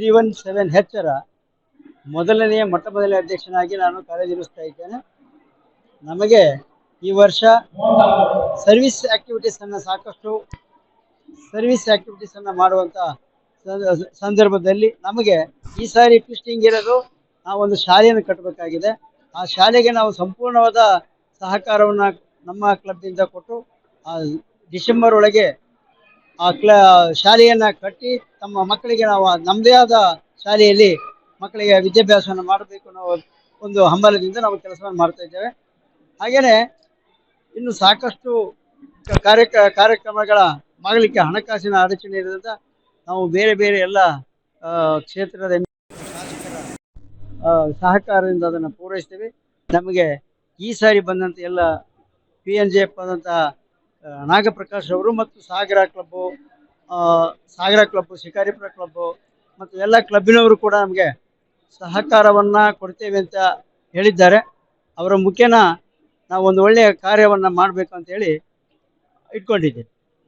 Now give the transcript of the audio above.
317 ಹೆಚ್ಚರ ಮೊದಲನೆಯ ಮೊಟ್ಟಮೊದಲನೇ ಅಧ್ಯಕ್ಷನಾಗಿ ನಾನು ಕಾರ್ಯನಿರ್ವಹಿಸ್ತಾ ಇದ್ದೇನೆ. ನಮಗೆ ಈ ವರ್ಷ ಸರ್ವಿಸ್ ಆಕ್ಟಿವಿಟೀಸ್ ಅನ್ನು ಸಾಕಷ್ಟು ಮಾಡುವಂತ ಸಂದರ್ಭದಲ್ಲಿ ನಮಗೆ ಈ ಸಾರಿ ಟ್ವಿಸ್ಟಿಂಗ್ ಇರೋದು ನಾವೊಂದು ಶಾಲೆಯನ್ನು ಕಟ್ಟಬೇಕಾಗಿದೆ. ಆ ಶಾಲೆಗೆ ನಾವು ಸಂಪೂರ್ಣವಾದ ಸಹಕಾರವನ್ನು ನಮ್ಮ ಕ್ಲಬ್ನಿಂದ ಕೊಟ್ಟು ಡಿಸೆಂಬರ್ ಒಳಗೆ ಆ ಶಾಲೆಯನ್ನು ಕಟ್ಟಿ ತಮ್ಮ ಮಕ್ಕಳಿಗೆ ನಾವು ನಮ್ಮದೇ ಆದ ಶಾಲೆಯಲ್ಲಿ ಮಕ್ಕಳಿಗೆ ವಿದ್ಯಾಭ್ಯಾಸವನ್ನು ಮಾಡಬೇಕು ಅನ್ನೋ ಒಂದು ಹಂಬಲದಿಂದ ನಾವು ಕೆಲಸವನ್ನು ಮಾಡ್ತಾ ಇದ್ದೇವೆ. ಹಾಗೆಯೇ ಇನ್ನು ಸಾಕಷ್ಟು ಕಾರ್ಯಕ್ರಮಗಳ ಮಾಡಲಿಕ್ಕೆ ಹಣಕಾಸಿನ ಅಡಚಣೆ ಇರೋದ್ರಿಂದ ನಾವು ಬೇರೆ ಬೇರೆ ಎಲ್ಲ ಕ್ಷೇತ್ರದ ಸಹಕಾರದಿಂದ ಅದನ್ನು ಪೂರೈಸ್ತೇವೆ. ನಮಗೆ ಈ ಸಾರಿ ಬಂದಂಥ ಎಲ್ಲ PNJF ಆದಂಥ ನಾಗಪ್ರಕಾಶ್ ಅವರು ಮತ್ತು ಸಾಗರ ಕ್ಲಬ್ಬು ಶಿಕಾರಿಪುರ ಕ್ಲಬ್ಬು ಮತ್ತು ಎಲ್ಲ ಕ್ಲಬ್ಬಿನವರು ಕೂಡ ನಮಗೆ ಸಹಕಾರವನ್ನು ಕೊಡ್ತೇವೆ ಅಂತ ಹೇಳಿದ್ದಾರೆ. ಅವರ ಮುಖೇನ ನಾವು ಒಂದು ಒಳ್ಳೆಯ ಕಾರ್ಯವನ್ನು ಮಾಡಬೇಕು ಅಂತೇಳಿ ಇಟ್ಕೊಂಡಿದ್ದೇವೆ.